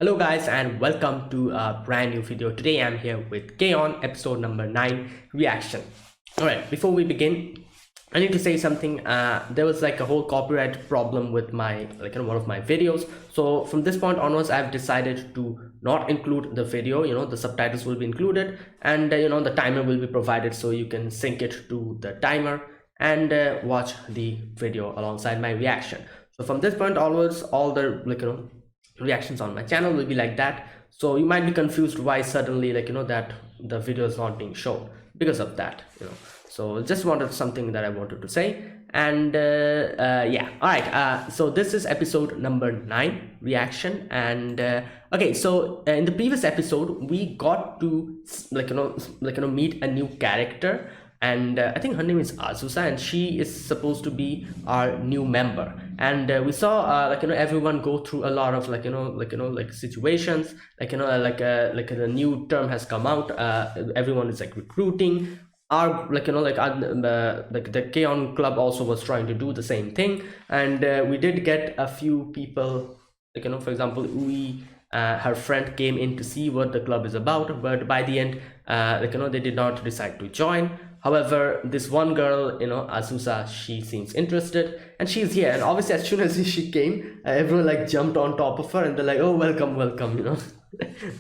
Hello guys and welcome to a brand new video. Today I'm here with Kaon, episode number 9 reaction. Alright, before we begin, I need to say something. There was like a whole copyright problem with my one of my videos. So from this point onwards, I've decided to not include the video. The subtitles will be included, and the timer will be provided, so you can sync it to the timer and watch the video alongside my reaction. So from this point onwards, all the reactions on my channel will be like that. So you might be confused why suddenly that the video is not being shown because of that. So just wanted something that I wanted to say. And yeah, all right, so this is episode number 9 reaction. And okay, so in the previous episode we got to meet a new character, and I think her name is Azusa, and she is supposed to be our new member. And we saw everyone go through a lot of situations, a new term has come out. Everyone is like recruiting. Our the Kaon Club also was trying to do the same thing, and we did get a few people, for example, we her friend came in to see what the club is about, but by the end they did not decide to join. However, this one girl, Azusa, she seems interested and she's here. And obviously, as soon as she came, everyone like jumped on top of her and they're like, oh, welcome, welcome.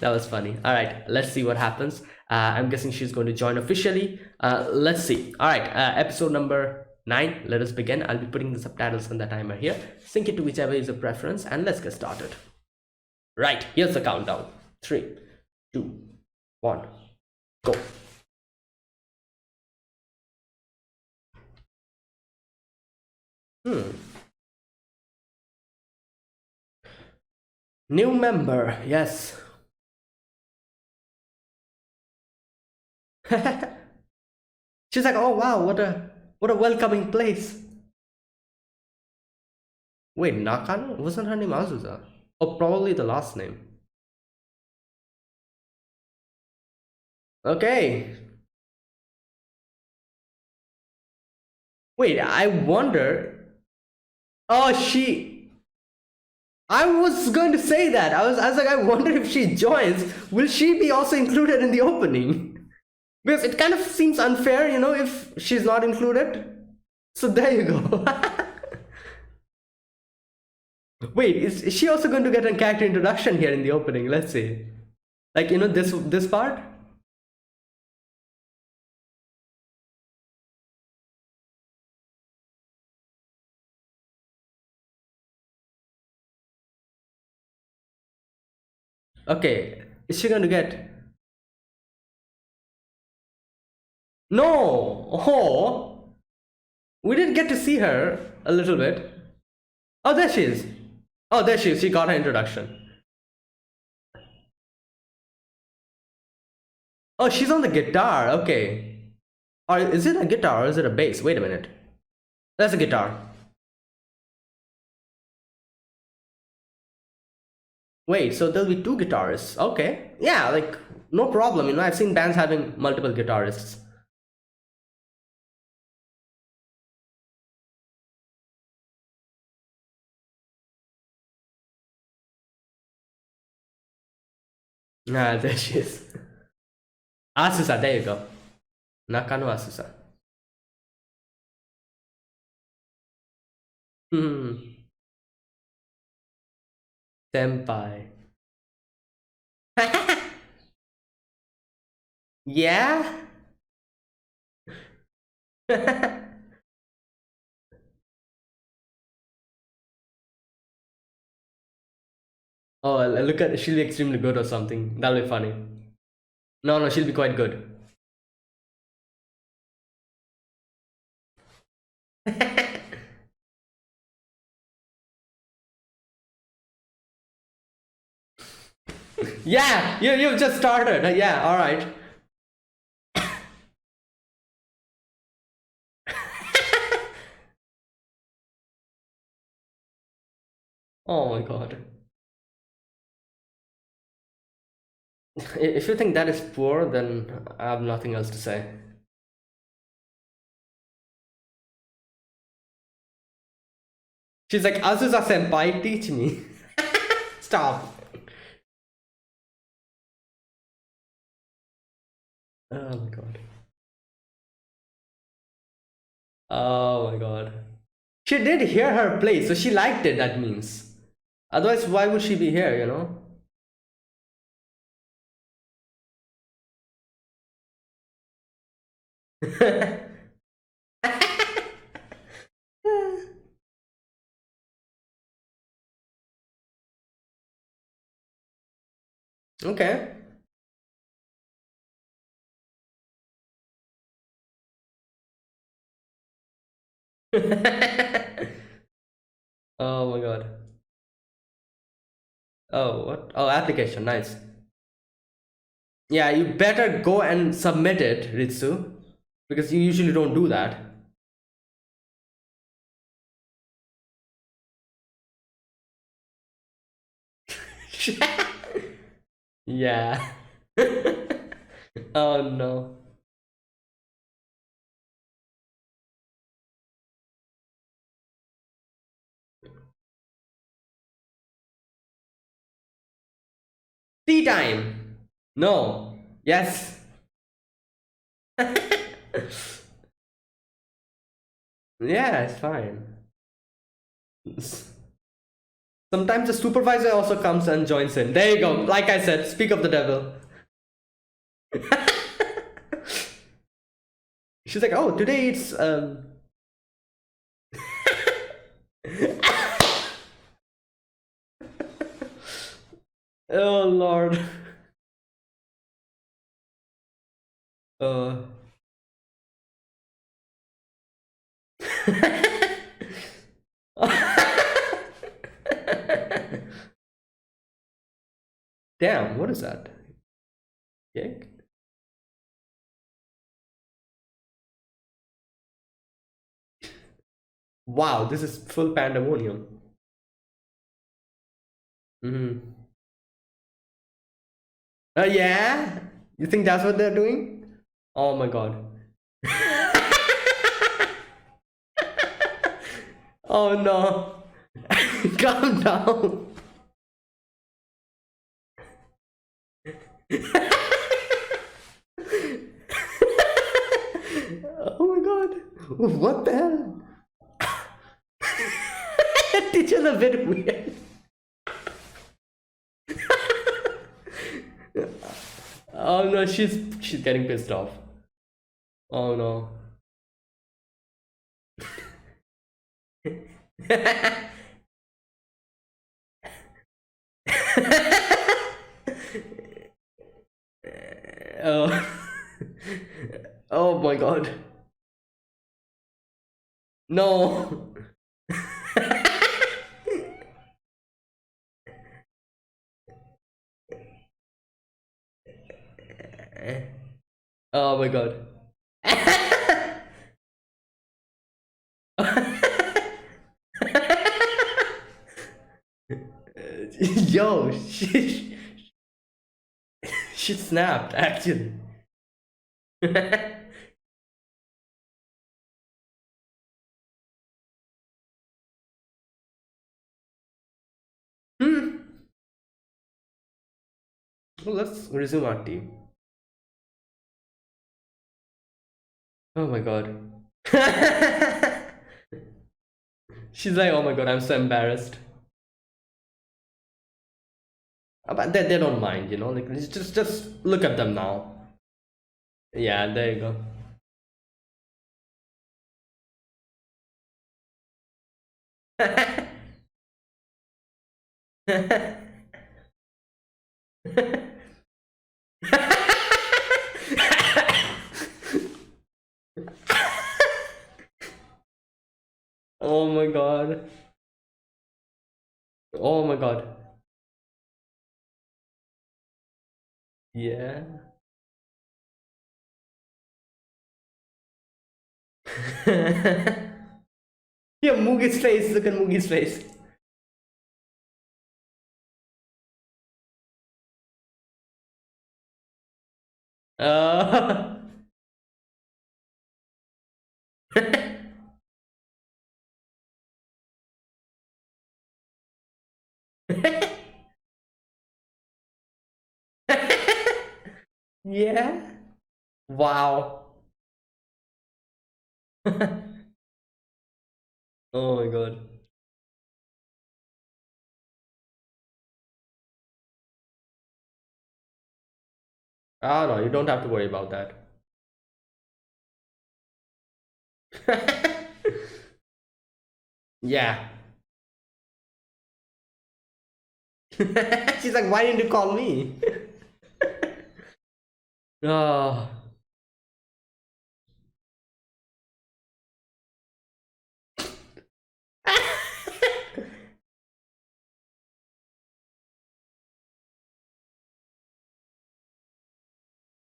That was funny. All right, let's see what happens. I'm guessing she's going to join officially. Let's see. All right, episode number 9. Let us begin. I'll be putting the subtitles on the timer here. Sync it to whichever is your preference, and let's get started. Right, here's the countdown. 3, 2, 1, go. New member, yes. She's like, oh wow, what a welcoming place. Wait, Nakano? Wasn't her name Azusa? Or probably the last name. Okay. Wait, I wonder. Oh, I was going to say that. I was like, I wonder if she joins, will she be also included in the opening? Because it kind of seems unfair, if she's not included. So there you go. Wait, is she also going to get a character introduction here in the opening? Let's see. Like, this part? Okay, is she going to get... No! Oh! We didn't get to see her a little bit. Oh, there she is. Oh, there she is. She got her introduction. Oh, she's on the guitar. Okay. Or is it a guitar or is it a bass? Wait a minute. That's a guitar. Wait, so there'll be 2 guitarists. Okay. Yeah, like, no problem. I've seen bands having multiple guitarists. Ah, there she is. Asusa, there you go. Nakano Asusa. Hmm. Senpai. Yeah? Oh, look at, she'll be extremely good or something. That'll be funny. No, no, she'll be quite good. Yeah, you've just started. Yeah, all right. Oh my god. If you think that is poor, then I have nothing else to say. She's like, Azusa senpai, teach me. Stop. Oh my god. Oh my god. She did hear her play, so she liked it, that means. Otherwise, why would she be here, you know? Okay. Oh my god. Oh, what? Oh, application. Nice. Yeah, you better go and submit it, Ritsu, because you usually don't do that. Yeah. Oh no. Tea time. No. Yes. Yeah, it's fine. Sometimes the supervisor also comes and joins in. There you go. Like I said, speak of the devil. She's like, oh, today it's oh Lord. Uh. Damn, what is that? Cake? Wow, this is full pandemonium. Mm-hmm. Yeah? You think that's what they're doing? Oh my god. Oh no. Calm down. Oh my god. What the hell? Teacher's a bit weird. Oh no, she's getting pissed off. Oh no. Oh. Oh my god. No. Oh my god. Yo, she snapped actually. Hmm. Well, let's resume our team. Oh my god. She's like, oh my god, I'm so embarrassed. But they don't mind, you know. Like just look at them now. Yeah, there you go. Oh my god. Oh my god. Yeah. Yeah, Mugi's face. Look at Mugi's face. Uh... Yeah. Wow. Oh my god. Ah, no, you don't have to worry about that. Yeah. She's like, why didn't you call me? Oh.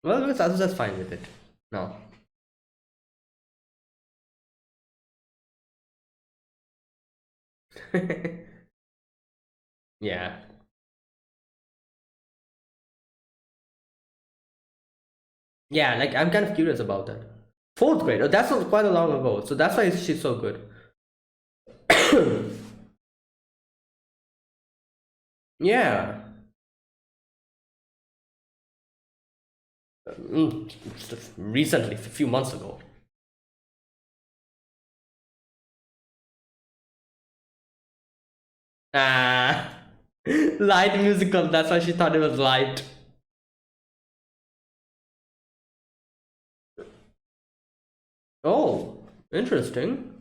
Well, because Azusa's fine with it. No. Yeah. Yeah, like I'm kind of curious about that. Fourth grade. Oh, that's quite a long ago. So that's why she's so good. Yeah. Recently, a few months ago. Ah. Light musical. That's why she thought it was light. Oh, interesting.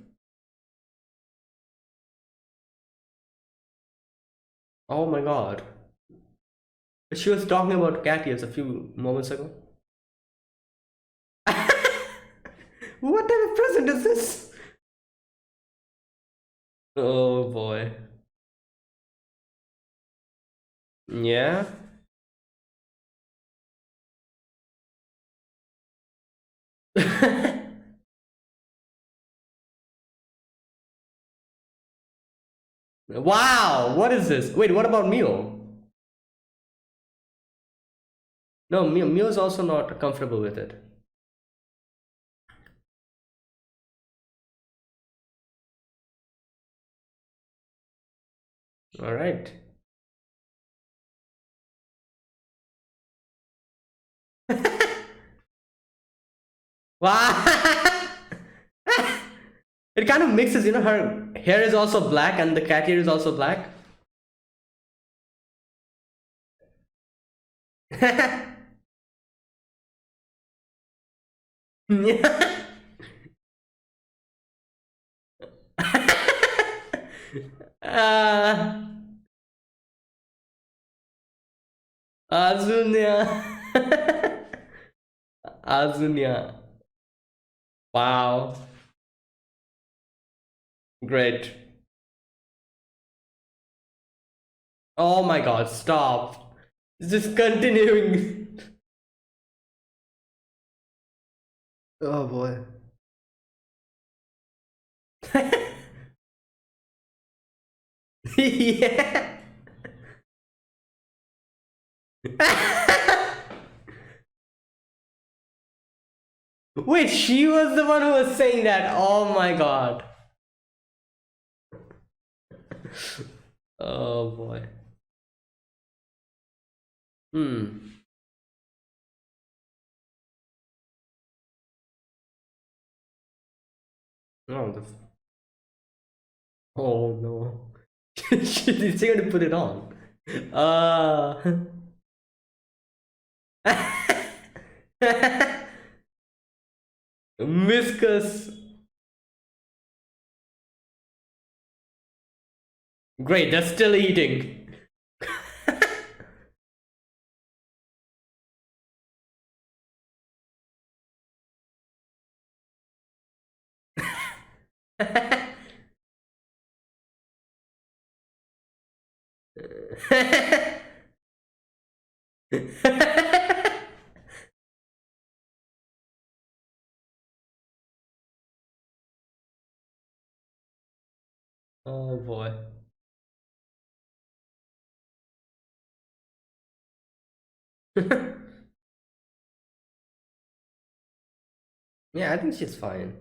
Oh my god. She was talking about cat ears a few moments ago. What type of present is this? Oh boy. Yeah. Wow, what is this? Wait, what about Mio? No, Mio's also not comfortable with it. All right. Wow. It kind of mixes, her hair is also black and the cat ear is also black. Yeah. uh, Azunia. Azunia. Wow. Great. Oh my god, stop. It's just continuing. Oh boy. Yeah. Wait, she was the one who was saying that. Oh my god. Oh boy. Hmm. Oh, oh no. She's going to put it on. Uh. Miscus. Great, they're still eating. Oh boy. Yeah, I think she's fine.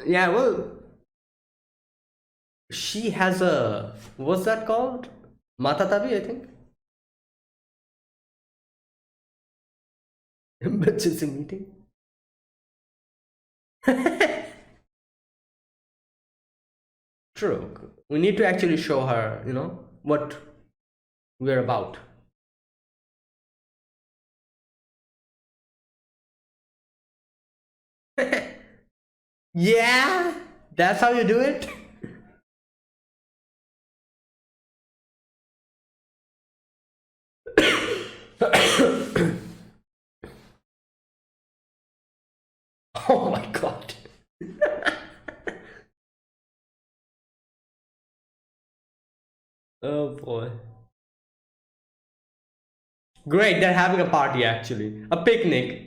Yeah, well, she has a, what's that called? Matatabi, I think. बच्चे से meeting. True. We need to actually show her, what we're about. Yeah, that's how you do it. Oh my god. Oh boy. Great, they're having a party actually. A picnic.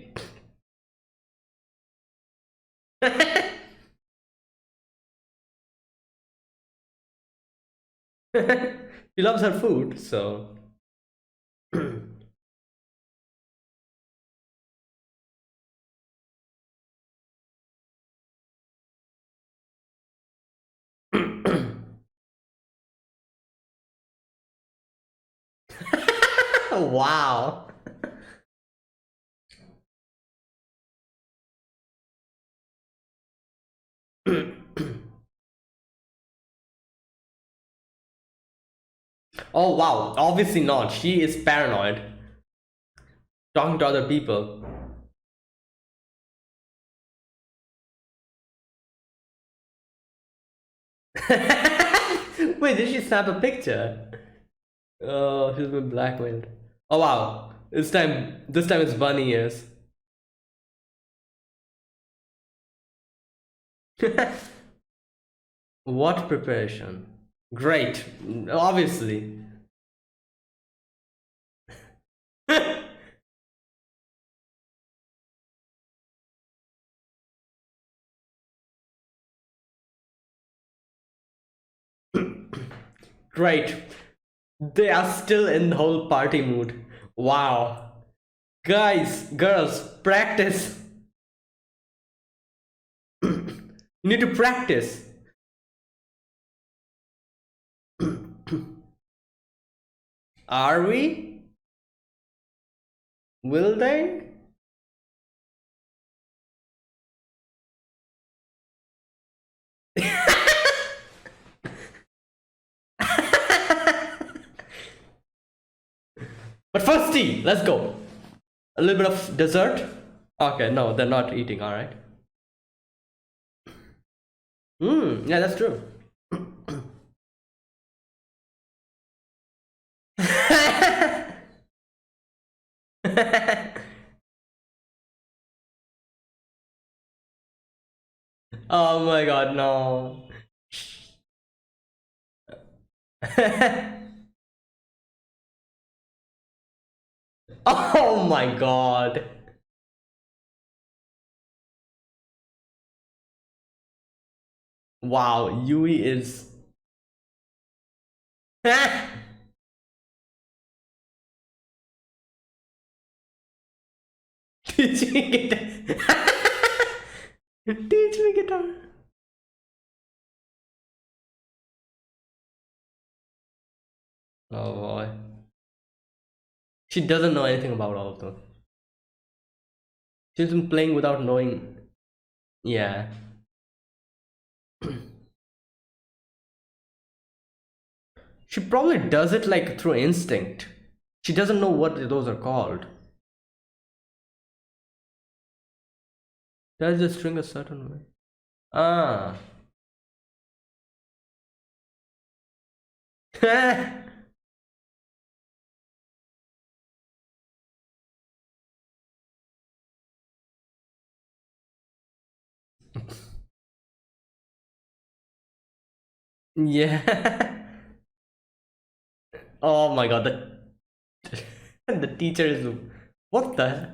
She loves her food, so. Wow. Oh wow, obviously not. She is paranoid. Talking to other people. Wait, did she snap a picture? Oh, she's been blackmailed. Oh wow. This time it's bunny ears. What preparation? Great. Obviously. Great. They are still in the whole party mood. Wow. Guys, girls, practice. You need to practice. Are we? Will they? But first tea, let's go. A little bit of dessert. Okay, no, they're not eating, alright. Yeah, that's true. Oh my god, no. Oh my god. Wow, Yui is. Teach me guitar. Teach me guitar. Oh boy. She doesn't know anything about all of them. She's been playing without knowing. Yeah. She probably does it like through instinct. She doesn't know what those are called. Does the string a certain way? Ah. Yeah. Oh my god, the the teacher is what the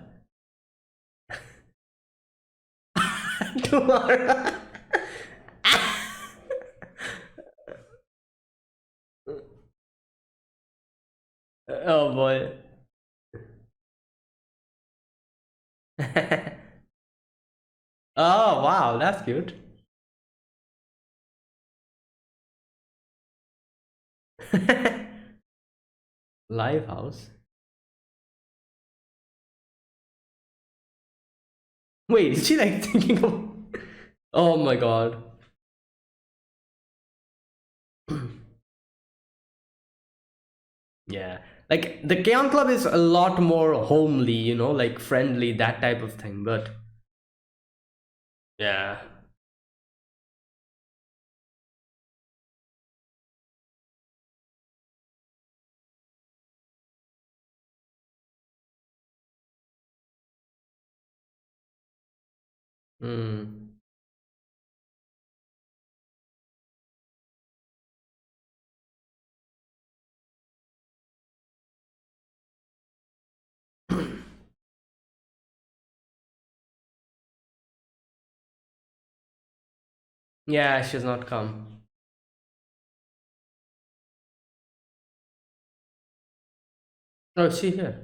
tomorrow. Oh boy. Oh wow, that's cute. Live house. Wait, is she like thinking of? Oh my god. Yeah, like the Kaon Club is a lot more homely, like friendly, that type of thing. But yeah. Hmm. Yeah, she's not come. Oh, is she here?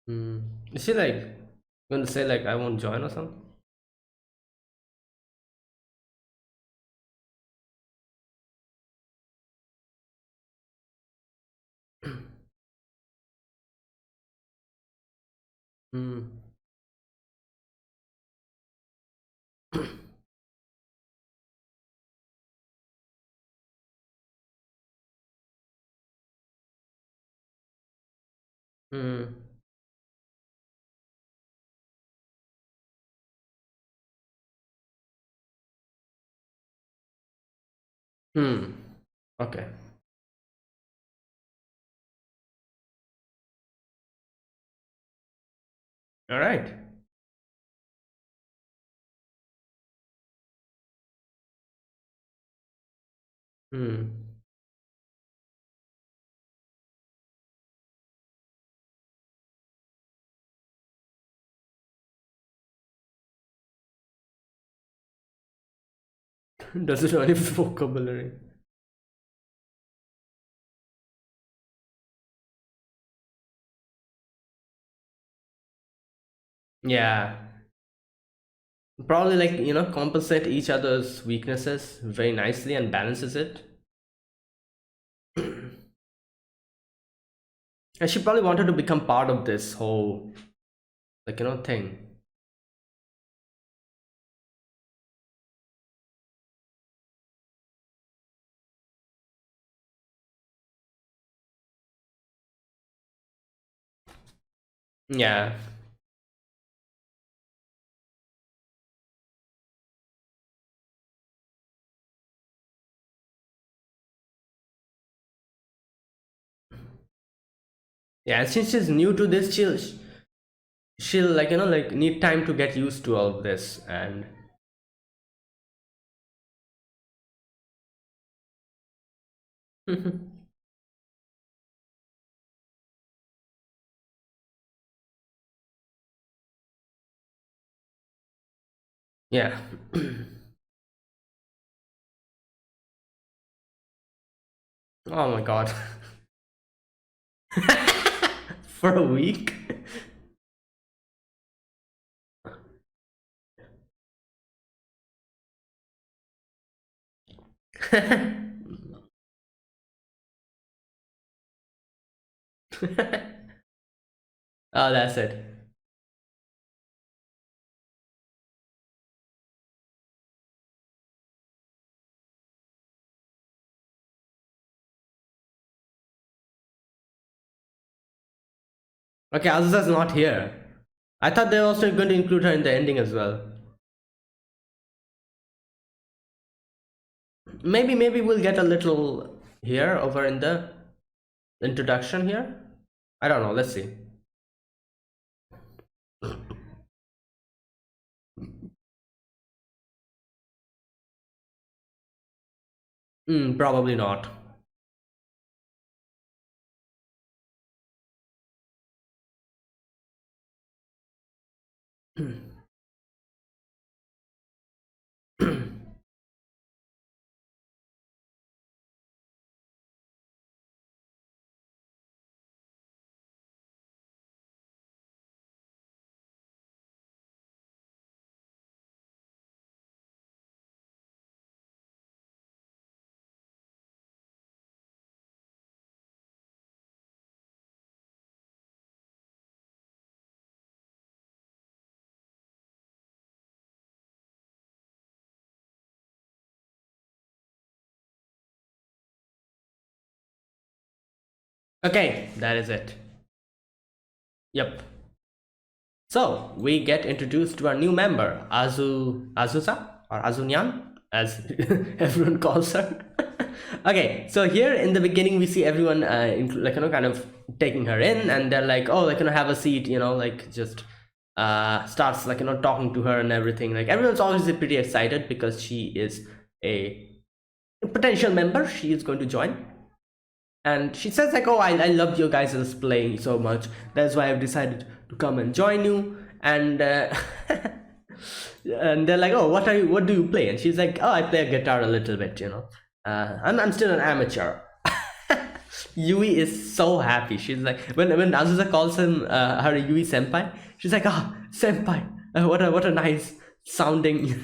Hmm. Is she like gonna say like I won't join or something? Hmm. Hmm. Hmm. Okay. All right. Hmm. Doesn't know any vocabulary. Yeah. Probably like, compensate each other's weaknesses very nicely and balances it. And she probably wanted to become part of this whole, like, thing. Yeah. Yeah, and since she's new to this, she'll like, like need time to get used to all of this. And yeah. Oh my god. For a week? Oh, that's it. Okay, Azusa's not here. I thought they were also going to include her in the ending as well. Maybe we'll get a little here over in the introduction here. I don't know. Let's see. Probably not. Okay, that is it. Yep. So we get introduced to our new member, Azusa or Azunyan, as everyone calls her. Okay, so here in the beginning we see everyone like kind of taking her in, and they're like, oh, like have a seat, like just starts like talking to her and everything. Like everyone's obviously pretty excited because she is a potential member. She is going to join, and she says like, oh, I love you guys' playing so much, that's why I've decided to come and join you. And and they're like, oh, what do you play? And she's like, oh, I play a guitar a little bit, I'm still an amateur. Yui is so happy. She's like, when Azusa calls him her Yui senpai, she's like, ah, oh, senpai, what a nice sounding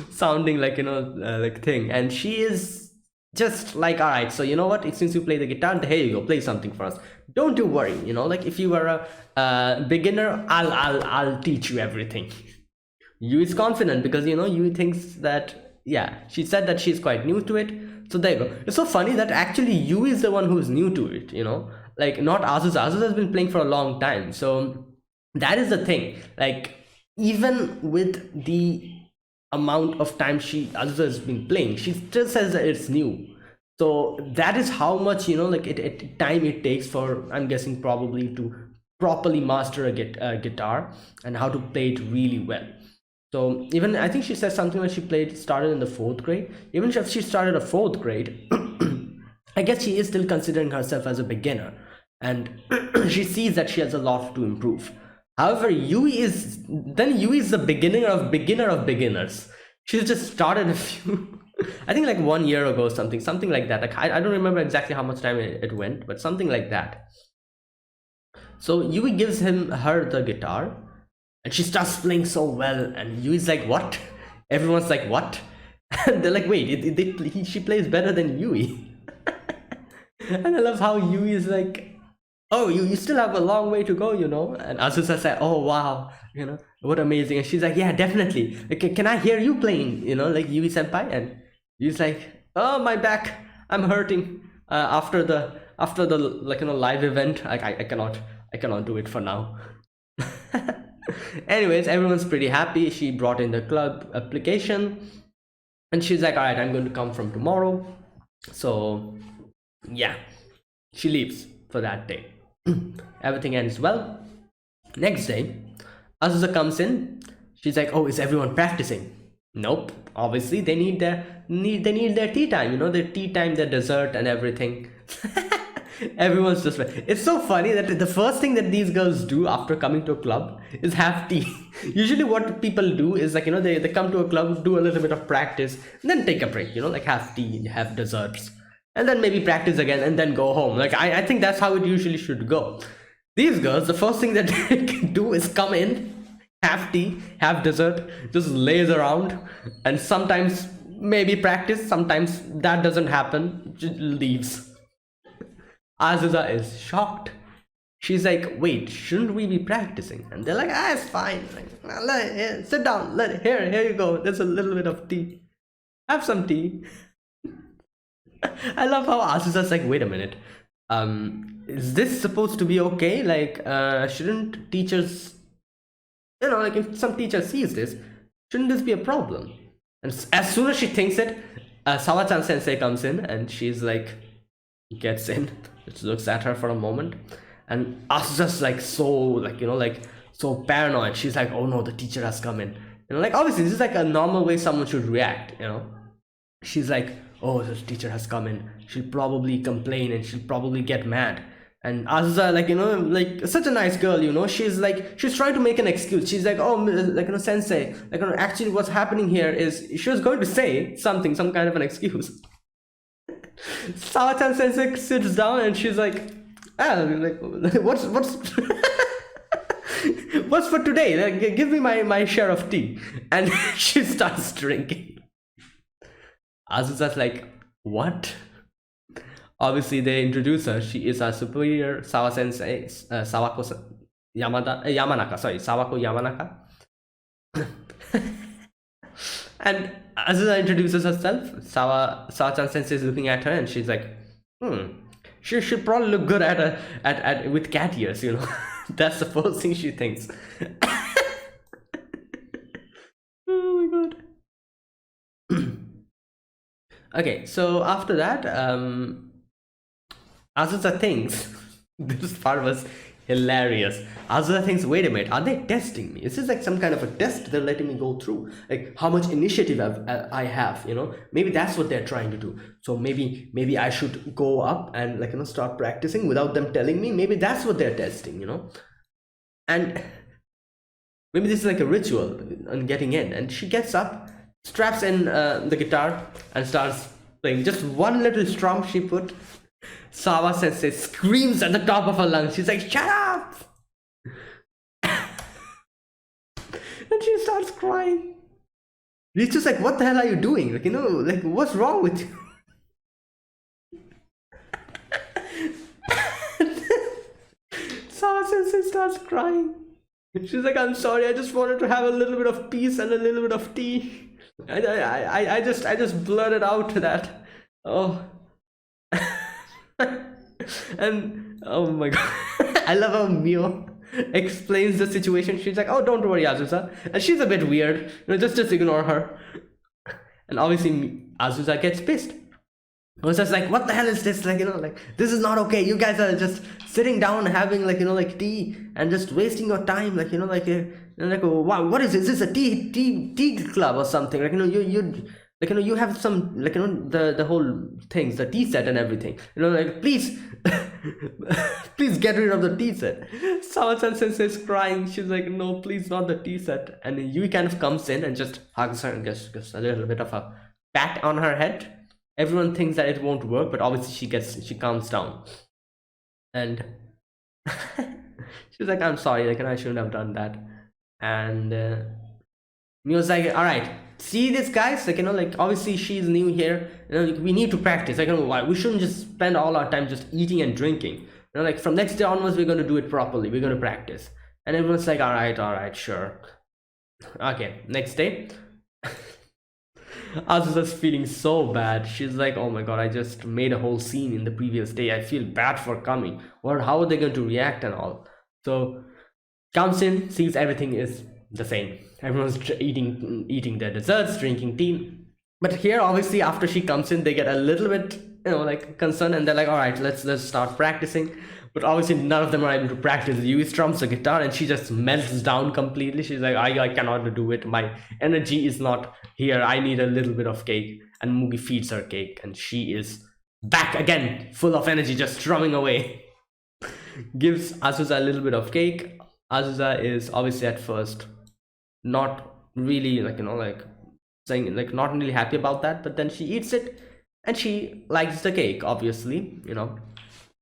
sounding like like thing. And she is just like, all right, so you know what, since you play the guitar, here you go, play something for us, don't you worry, like if you were a beginner, I'll teach you everything. Yui is confident because Yui thinks that, yeah, she said that she's quite new to it. So there you go. It's so funny that actually Yui is the one who's new to it, like not Azusa. Azusa has been playing for a long time. So that is the thing, like even with the amount of time Azusa has been playing, she still says that it's new. So that is how much like time it takes for, I'm guessing, probably to properly master a guitar and how to play it really well. So even I think she says something like she started in the 4th grade. Even if she started a 4th grade, I guess she is still considering herself as a beginner, and she sees that she has a lot to improve. However, Yui is the beginner of beginners. She's just started a few I think like 1 year ago, something like that. Like I don't remember exactly how much time it went, but something like that. So Yui gives her the guitar, and she starts playing so well, and Yui's like, what? Everyone's like, what? And they're like, wait, she plays better than Yui. And I love how Yui is like, oh, you still have a long way to go, And Azusa said, oh wow, what amazing. And she's like, yeah, definitely. Like, can I hear you playing, like Yui senpai? And Yui's like, oh, my back, I'm hurting after the like live event. I cannot do it for now. Anyways, everyone's pretty happy. She brought in the club application, and she's like, all right, I'm going to come from tomorrow. So yeah, she leaves for that day. Everything ends well. Next day, Azusa comes in. She's like, oh, is everyone practicing? Nope, obviously they need their tea time, their tea time, their dessert and everything. Everyone's just like, it's so funny that the first thing that these girls do after coming to a club is have tea. Usually what people do is like, they come to a club, do a little bit of practice, and then take a break, like have tea, have desserts, and then maybe practice again and then go home. Like I think that's how it usually should go. These girls, the first thing that they can do is come in, have tea, have dessert, just laze around, and sometimes maybe practice, sometimes that doesn't happen, just leaves. Azusa is shocked. She's like, wait, shouldn't we be practicing? And they're like, ah, it's fine. Like, sit down. Here you go. There's a little bit of tea. Have some tea. I love how Azusa's like, wait a minute. Is this supposed to be okay? Like, shouldn't teachers, like if some teacher sees this, shouldn't this be a problem? And as soon as she thinks it, Sawa-chan sensei comes in, and she's like, gets in, just looks at her for a moment, and Asusa's like so paranoid. She's like, oh no, the teacher has come in. Like obviously this is like a normal way someone should react. She's like, oh, the teacher has come in. She'll probably complain and she'll probably get mad. And Azusa, like like such a nice girl, she's trying to make an excuse. She's like, oh, like sensei, like actually what's happening here is, she was going to say some kind of an excuse. Sawa-chan sensei sits down and she's like, what's what's for today? Like, give me my share of tea. And she starts drinking. Azusa's like, what? Obviously they introduce her. She is a superior, Sawa sensei, Sawako Yamanaka, Sawako Yamanaka. And Azusa introduces herself. Sawa-chan sensei is looking at her, and she's like, She should probably look good at with cat ears, you know. That's the first thing she thinks. Oh my god. Okay, so after that, Azusa thinks this part was hilarious. Azusa thinks, wait a minute, are they testing me? Is this like some kind of a test they're letting me go through? Like how much initiative I have, you know? Maybe that's what they're trying to do. So maybe I should go up and like, you know, start practicing without them telling me. Maybe that's what they're testing, you know? And maybe this is like a ritual on getting in. And she gets up, straps in the guitar and starts playing. Just one little strum she put. Sawa Sensei screams at the top of her lungs. She's like, shut up! And she starts crying. He's just like, what the hell are you doing? Like, you know, like, what's wrong with you? Sawa Sensei starts crying. She's like, I'm sorry, I just wanted to have a little bit of peace and a little bit of tea. I just blurted out that. Oh. And oh my god. I love how Mio explains the situation. She's like, oh, don't worry, Azusa. And she's a bit weird. You know, just ignore her. And obviously Azusa gets pissed. I was just like, what the hell is this? Like, you know, like, this is not okay. You guys are just sitting down having, like, you know, like tea and just wasting your time. Like, you know, like, wow, what is this? Is this a tea club or something? Like, you know, you like, you know, you have some, like, you know, the whole things, the tea set and everything. You know, like, please, please get rid of the tea set. Sawa Sensei is crying. She's like, no, please, not the tea set. And Yui kind of comes in and just hugs her and gets a little bit of a pat on her head. Everyone thinks that it won't work, but obviously she calms down. And she's like, I'm sorry, like, I shouldn't have done that. And Mio's like, all right, see this, guys, like, you know, like, obviously she's new here, you know, like, we need to practice. Like, you know, why we shouldn't just spend all our time just eating and drinking, you know, like, from next day onwards we're going to do it properly, we're going to practice. And everyone's like, all right, sure. Okay, next day. Azusa's feeling so bad. She's like, oh my god, I just made a whole scene in the previous day, I feel bad for coming, or how are they going to react and all. So comes in, sees everything is the same. Everyone's eating their desserts, drinking tea. But here, obviously, after she comes in, they get a little bit, you know, like, concerned, and they're like, all right, let's start practicing. But obviously none of them are able to practice. Yui strums the guitar and she just melts down completely. She's like, I cannot do it, my energy is not here, I need a little bit of cake. And Mugi feeds her cake and she is back again, full of energy, just strumming away. Gives Azusa a little bit of cake. Azusa is obviously at first not really, like, you know, like, saying, like, not really happy about that, but then she eats it and she likes the cake, obviously, you know.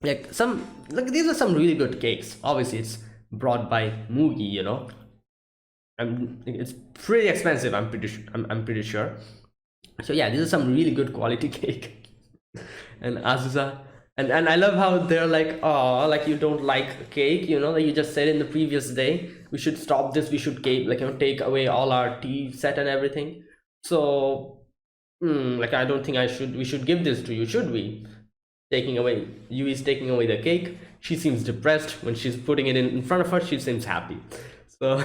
Like, these are some really good cakes. Obviously it's brought by Mugi, you know, and it's pretty expensive, I'm pretty sure. So yeah, these are some really good quality cake. And Azusa, and I love how they're like, oh, like, you don't like cake, you know, like you just said in the previous day, we should stop this, we should cake, like, you know, take away all our tea set and everything. So like, I don't think we should give this to you, should we? Yui is taking away the cake. She seems depressed. When she's putting it in front of her, she seems happy. So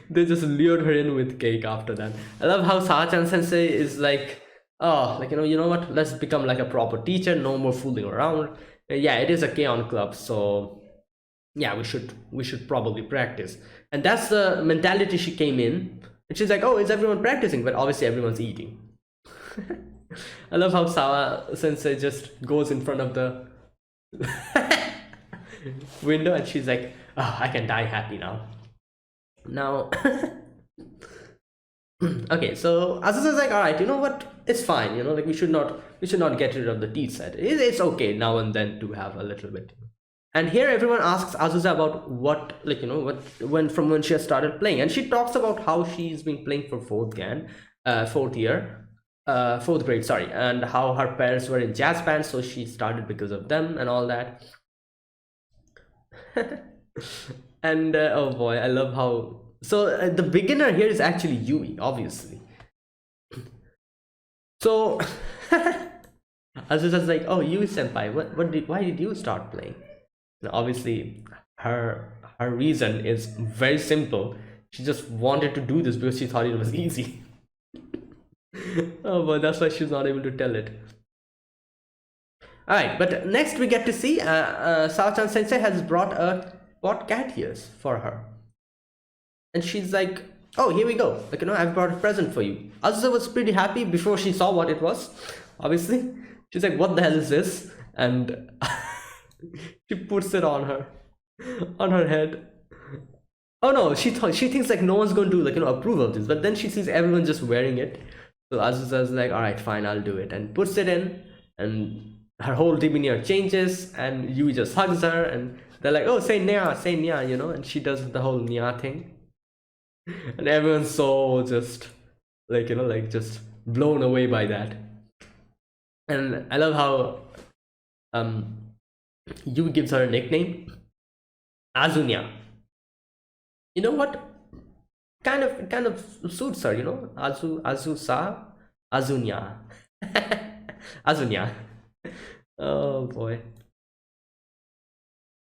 they just lured her in with cake after that. I love how Sawa Sensei is like, oh, like, you know what, let's become like a proper teacher, no more fooling around. Yeah, it is a K-On! Club, so yeah, we should probably practice. And that's the mentality she came in. And she's like, oh, is everyone practicing? But obviously everyone's eating. I love how Sawa Sensei just goes in front of the window and she's like, oh, I can die happy now. Okay, so Azusa's like, all right, you know what, it's fine, you know, like, we should not get rid of the tea set. It's okay now and then to have a little bit. And here everyone asks Azusa about what, like, you know, from when she has started playing, and she talks about how she's been playing for fourth grade, sorry, and how her parents were in jazz bands, so she started because of them and all that. And oh boy, I love how, so the beginner here is actually Yui, obviously. So I Azusa's like, oh, you senpai, why did you start playing? Now, obviously, her reason is very simple. She just wanted to do this because she thought it was easy. Oh, but that's why she's not able to tell it. All right, but next we get to see Sao-chan Sensei has bought cat ears for her, and she's like, "Oh, here we go. Like, I've brought a present for you." Azusa was pretty happy before she saw what it was. Obviously, she's like, "What the hell is this?" And she puts it on her head. Oh no, she thinks like no one's going to approve of this, but then she sees everyone just wearing it. So Azusa's like, all right, fine, I'll do it, and puts it in, and her whole demeanor changes, and Yui just hugs her, and they're like, oh, say nya, and she does the whole nya thing, and everyone's so just just blown away by that. And I love how Yui gives her a nickname, Azunya. You know what? Kind of suits her, Azusa, Azunya. Azunya. Oh boy.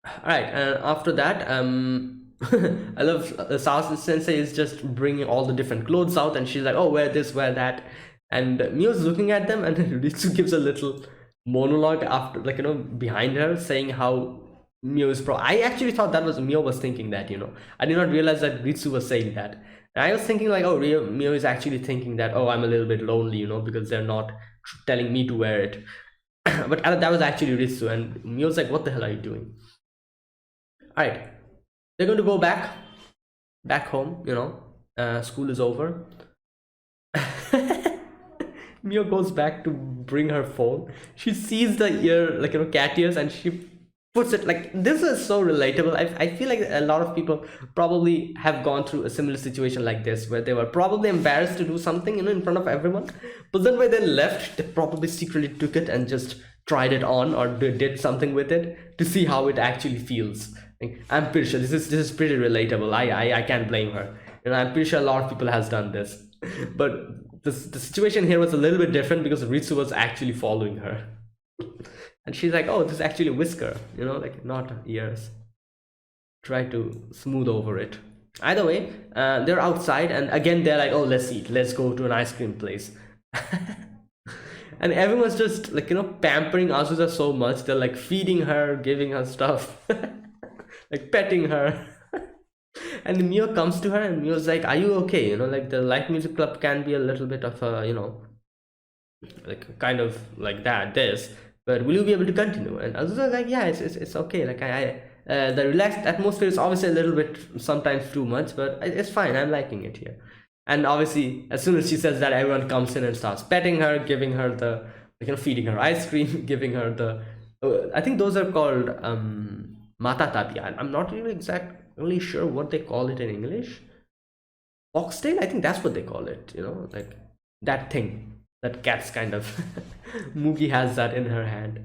Alright, and after that, I love Sao Sensei is just bringing all the different clothes out, and she's like, oh, wear this, wear that. And Mio's looking at them, and Ritsu gives a little monologue after, behind her, saying how Mio is I actually thought that was Mio was thinking that, I did not realize that Ritsu was saying that. And I was thinking like, oh, Mio is actually thinking that, oh, I'm a little bit lonely, because they're not telling me to wear it. But that was actually Ritsu, and Mio's like, what the hell are you doing? All right, they're going to go back home, school is over. Mio goes back to bring her phone. She sees the ear, cat ears, and she puts it this is so relatable. I feel like a lot of people probably have gone through a similar situation like this, where they were probably embarrassed to do something in front of everyone, but then when they left, they probably secretly took it and just tried it on, or did something with it to see how it actually feels. I'm pretty sure this is pretty relatable. I can't blame her. I'm pretty sure a lot of people has done this, but the situation here was a little bit different because Ritsu was actually following her. And she's like, oh, this is actually a whisker, not ears. Try to smooth over it. Either way, they're outside, and again, they're like, oh, let's eat. Let's go to an ice cream place. And everyone's just, pampering Azusa so much. They're, feeding her, giving her stuff. Petting her. And Mio comes to her, and Mio's like, are you okay? The Light Music Club can be a little bit of a, kind of like this. But will you be able to continue? And Azusa's like, yeah, it's okay. The relaxed atmosphere is obviously a little bit sometimes too much, but it's fine. I'm liking it here. And obviously, as soon as she says that, everyone comes in and starts petting her, giving her the, feeding her ice cream, giving her the, I think those are called matatabi. I'm not really sure what they call it in English. Foxtail? I think that's what they call it. That thing. That cat's kind of Mugi has that in her hand.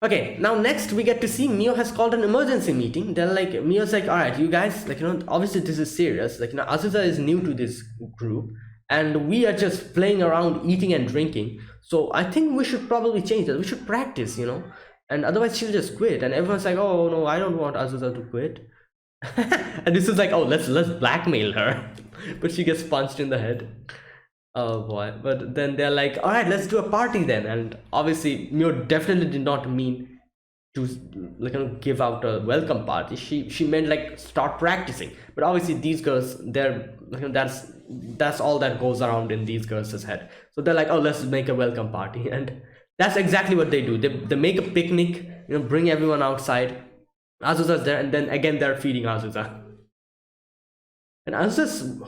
Okay, now next we get to see Mio has called an emergency meeting. They're like, Mio's like, all right, you guys, obviously this is serious. Azusa is new to this group, and we are just playing around, eating and drinking. So I think we should probably change that. We should practice, and otherwise she'll just quit. And everyone's like, oh no, I don't want Azusa to quit. And this is like, oh, let's blackmail her. But she gets punched in the head. Oh boy. But then they're like, all right, let's do a party then. And obviously Mio definitely did not mean to give out a welcome party. She meant start practicing. But obviously these girls, they're that's all that goes around in these girls' head. So they're like, oh, let's make a welcome party. And that's exactly what they do. They make a picnic, bring everyone outside. Azusa's there, and then again they're feeding Azusa. And Azusa's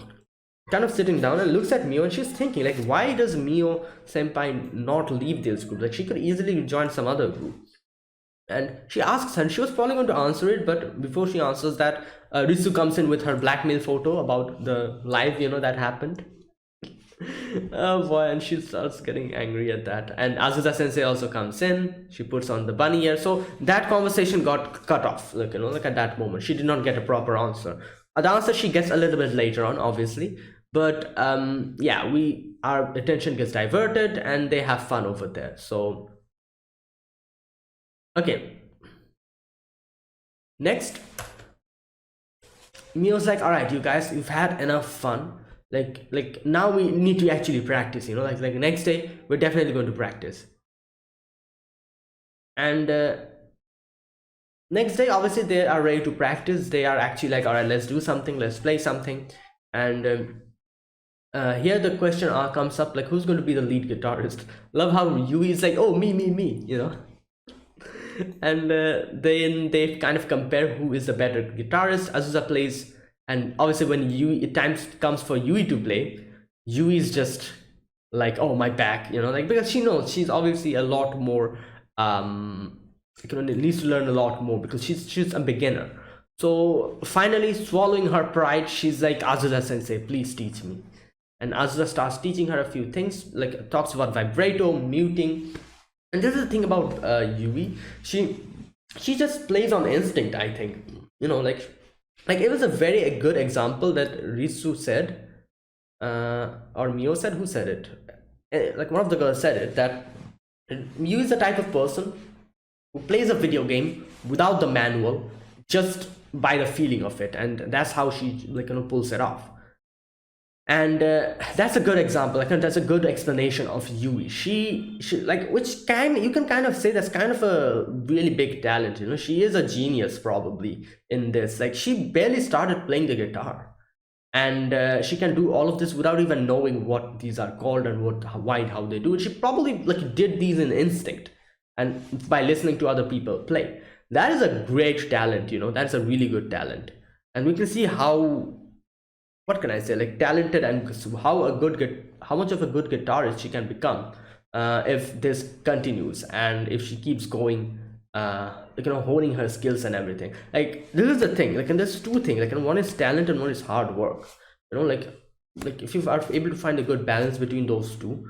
kind of sitting down and looks at Mio, and she's thinking, why does Mio senpai not leave this group? She could easily join some other group. And she asks her, and she was probably going to answer it, but before she answers that, Ritsu comes in with her blackmail photo about the live, that happened. Oh boy, and she starts getting angry at that. And Azusa Sensei also comes in. She puts on the bunny ear. So that conversation got cut off, at that moment. She did not get a proper answer. The answer she gets a little bit later on, obviously. But yeah, we our attention gets diverted and they have fun over there. So okay, next Mio's like, all right, you guys, you've had enough fun. Like now we need to actually practice, you know, like next day we're definitely going to practice. And next day, obviously, they are ready to practice. They are actually like, all right, let's do something, let's play something. And here the question comes up, like, who's going to be the lead guitarist? Love how Yui is like, oh, me, you know. And then they kind of compare who is the better guitarist. Azusa plays, and obviously when Yui, times comes for Yui to play, Yui is just like, oh, my back, you know, like, because she knows she's obviously a lot more needs to learn a lot more because she's a beginner. So finally, swallowing her pride, she's like, Azusa Sensei, please teach me. And Azusa starts teaching her a few things, like talks about vibrato, muting. And this is the thing about Yui. She just plays on instinct, I think. You know, like it was a very good example that Ritsu said, or Mio said. Who said it? Like one of the girls said it, that Yui is the type of person who plays a video game without the manual, just by the feeling of it, and that's how she pulls it off. And that's a good example. Like that's a good explanation of Yui. She like, which you can kind of say that's kind of a really big talent. You know, she is a genius probably in this. Like she barely started playing the guitar, and she can do all of this without even knowing what these are called and how they do it. She probably like did these in instinct and by listening to other people play. That is a great talent, you know. That's a really good talent, and we can see how, what can I say, like talented, and how much of a good guitarist she can become if this continues and if she keeps going, honing her skills and everything. Like this is the thing, like, and there's two things, like, and one is talent and one is hard work, you know, like if you are able to find a good balance between those two,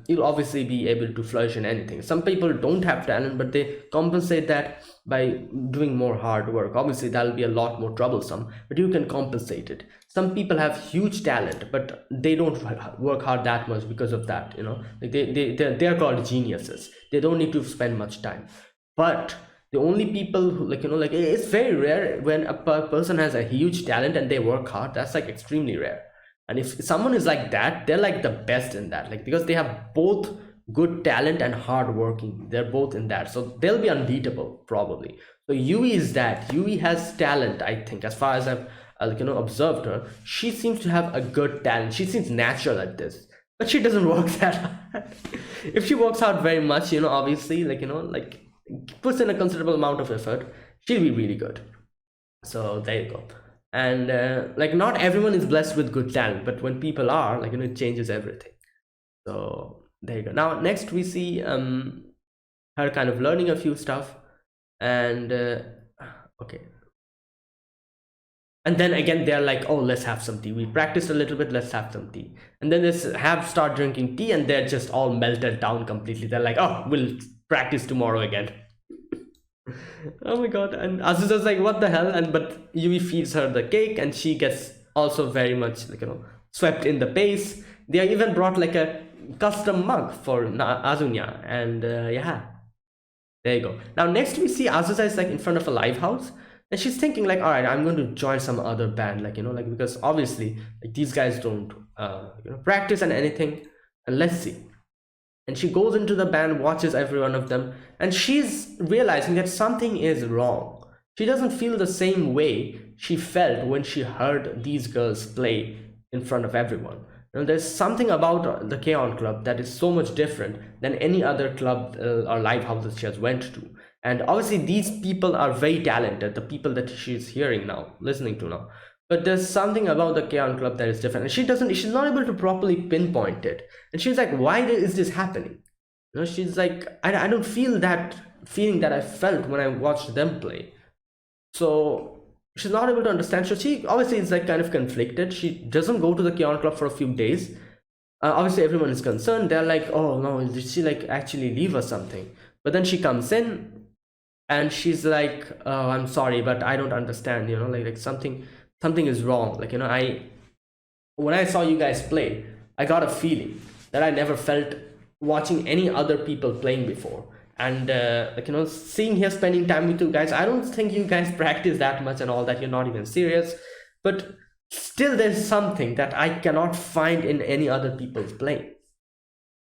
you'll obviously be able to flourish in anything. Some people don't have talent, but they compensate that by doing more hard work. Obviously that'll be a lot more troublesome, but you can compensate it. Some people have huge talent, but they don't work hard that much because of that, you know, like they're called geniuses. They don't need to spend much time. But the only people who, like it's very rare when a person has a huge talent and they work hard. That's like extremely rare. And if someone is like that, they're like the best in that, like, because they have both good talent and hard working. They're both in that, so they'll be unbeatable probably. So Yui is that. Yui has talent, I think, as far as I've observed her. She seems to have a good talent. She seems natural at this, but she doesn't work that hard. If she works hard very much, you know, obviously, like puts in a considerable amount of effort, she'll be really good. So there you go. And like, not everyone is blessed with good talent, but when people are, like, it changes everything. So there you go. Now next we see her kind of learning a few stuff, and okay, and then again they're like, oh, let's have some tea. We practiced a little bit, let's have some tea. And then they start drinking tea, and they're just all melted down completely. They're like, oh, we'll practice tomorrow again. Oh my god. And Azusa's like, what the hell? But Yui feeds her the cake, and she gets also very much swept in the pace. They even brought like a custom mug for Azunya, and yeah, there you go. Now next we see Azusa is like in front of a live house, and she's thinking like, all right, I'm going to join some other band, because obviously like these guys don't practice and anything, and let's see. And she goes into the band, watches every one of them, and she's realizing that something is wrong. She doesn't feel the same way she felt when she heard these girls play in front of everyone. There's something about the K-On! Club that is so much different than any other club or live houses she has went to. And obviously these people are very talented, the people that she's listening to now. But there's something about the K-On! Club that is different, and she's not able to properly pinpoint it. And she's like, why is this happening? She's like, I don't feel that feeling that I felt when I watched them play. So she's not able to understand. So she obviously is like kind of conflicted. She doesn't go to the K-On! Club for a few days. Obviously everyone is concerned. They're like, oh no, did she like actually leave or something? But then she comes in and she's like, oh, I'm sorry, but I don't understand, like something is wrong. When I saw you guys play, I got a feeling that I never felt watching any other people playing before. And like, you know, seeing here, spending time with you guys, I don't think you guys practice that much and all that. You're not even serious, but still there's something that I cannot find in any other people's playing.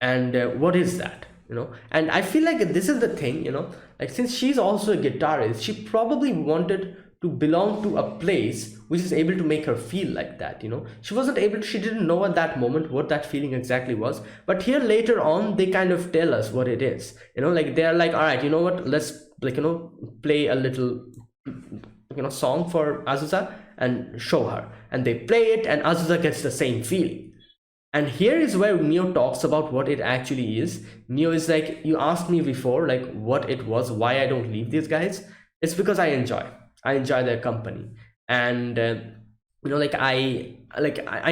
And what is that, you know? And I feel like this is the thing, you know, like since she's also a guitarist, she probably wanted to belong to a place which is able to make her feel like that, you know. She wasn't able to, she didn't know at that moment what that feeling exactly was, but here later on they kind of tell us what it is, you know. Like they're like, all right, you know what, let's, like, you know, play a little, you know, song for Azusa and show her, and they play it and Azusa gets the same feeling. And here is where Mio talks about what it actually is. Mio is like, you asked me before, like what it was, why I don't leave these guys. It's because I enjoy their company. And you know, like I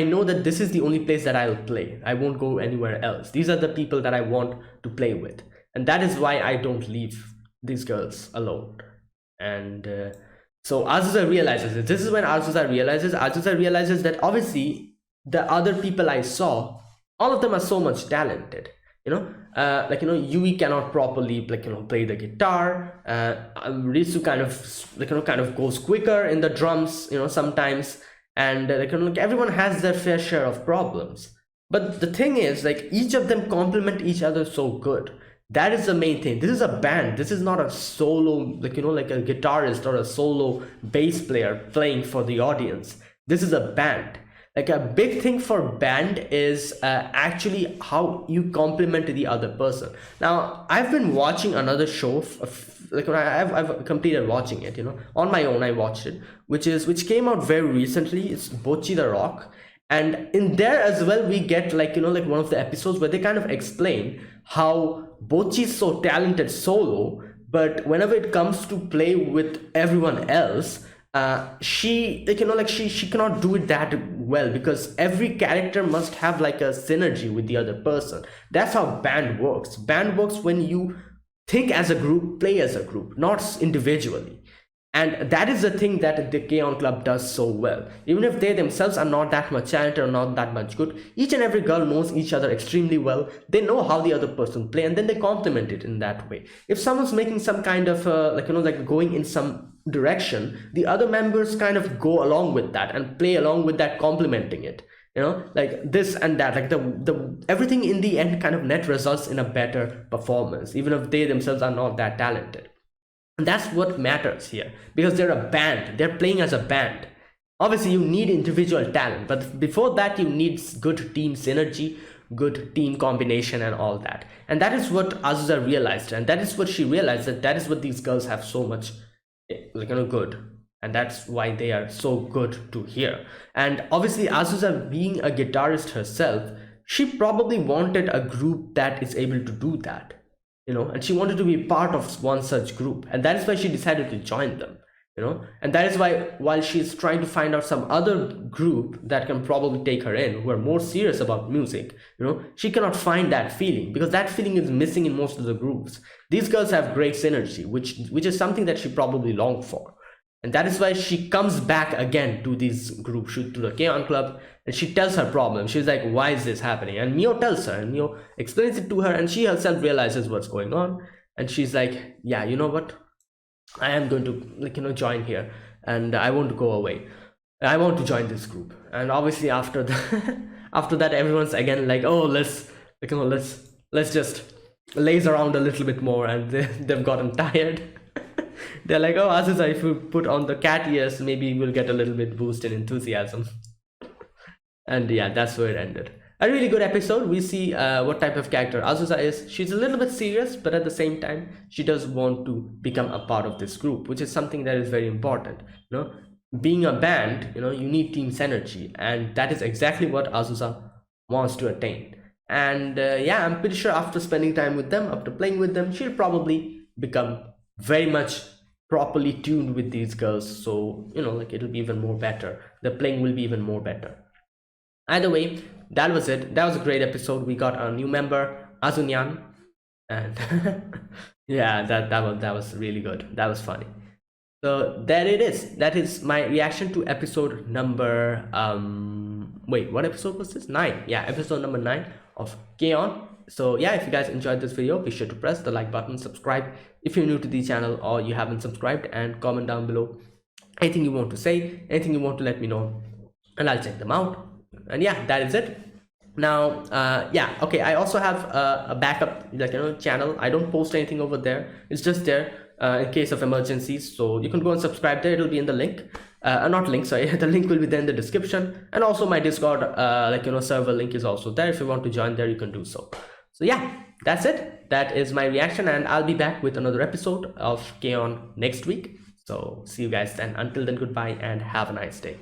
know that this is the only place that I'll play. I won't go anywhere else. These are the people that I want to play with, and that is why I don't leave these girls alone. And so Azusa realizes it. This is when Azusa realizes that obviously the other people I saw, all of them are so much talented, you know. Like, you know, Yui cannot properly, like, you know, play the guitar. Risu kind of, like, you know, kind of goes quicker in the drums, you know, sometimes. And like, you know, like everyone has their fair share of problems. But the thing is, like, each of them complement each other so good. That is the main thing. This is a band. This is not a solo, like, you know, like a guitarist or a solo bass player playing for the audience. This is a band. Like a big thing for band is actually how you complement the other person. Now, I've been watching another show, like when I've completed watching it, you know, on my own. I watched it, which came out very recently. It's Bocchi the Rock, and in there as well we get, like, you know, like one of the episodes where they kind of explain how Bocchi is so talented solo, but whenever it comes to play with everyone else, she, like, you know, like she cannot do it that well, because every character must have like a synergy with the other person. That's how band works. Band works when you think as a group, play as a group, not individually. And that is the thing that the K-On! Club does so well. Even if they themselves are not that much talented or not that much good, each and every girl knows each other extremely well. They know how the other person play, and then they complement it in that way. If someone's making some kind of like, you know, like going in some direction, the other members kind of go along with that and play along with that, complementing it, you know, like this and that, like the everything in the end kind of net results in a better performance, even if they themselves are not that talented. And that's what matters here, because they're a band, they're playing as a band. Obviously you need individual talent, but before that you need good team synergy, good team combination and all that. And that is what Azusa realized, and that is what she realized, that is what these girls have so much, like, you know, good, and that's why they are so good to hear. And obviously Azusa, being a guitarist herself, she probably wanted a group that is able to do that, you know, and she wanted to be part of one such group, and that is why she decided to join them, you know. And that is why, while she's trying to find out some other group that can probably take her in, who are more serious about music, you know, she cannot find that feeling, because that feeling is missing in most of the groups. These girls have great synergy, which is something that she probably longed for. And that is why she comes back again to these groups, to the K-On! Club, and she tells her problem. She's like, why is this happening? And Mio tells her, and Mio explains it to her, and she herself realizes what's going on. And she's like, yeah, you know what? I am going to, like, you know, join here, and I won't go away. I want to join this group. And obviously after the, after that, everyone's again like, oh, let's, like, you know, let's just laze around a little bit more, and they've gotten tired. They're like, oh, Azusa, if we put on the cat ears, maybe we'll get a little bit boost in enthusiasm. And yeah, that's where it ended. A really good episode. We see what type of character Azusa is. She's a little bit serious, but at the same time, she does want to become a part of this group, which is something that is very important. You know, being a band, you know, you need team synergy, and that is exactly what Azusa wants to attain. And yeah, I'm pretty sure after spending time with them, after playing with them, she'll probably become very much properly tuned with these girls. So, you know, like, it'll be even more better. The playing will be even more better. Either way, that was it. That was a great episode. We got a new member, Azunyan, and yeah, that was really good. That was funny. So there it is. That is my reaction to episode number wait, what episode was this? 9. Yeah, episode number 9 of K-On! So yeah, if you guys enjoyed this video, be sure to press the like button, subscribe if you're new to the channel or you haven't subscribed, and comment down below anything you want to say, anything you want to let me know, and I'll check them out. And yeah, that is it. Now yeah, okay, I also have a backup, like, channel. I don't post anything over there, it's just there in case of emergencies, so you can go and subscribe there. It'll be in the link, not link, sorry, the link will be there in the description. And also my Discord server link is also there. If you want to join there, you can do so. So yeah, that's it. That is my reaction, and I'll be back with another episode of K-On! Next week. So see you guys then. Until then, goodbye and have a nice day.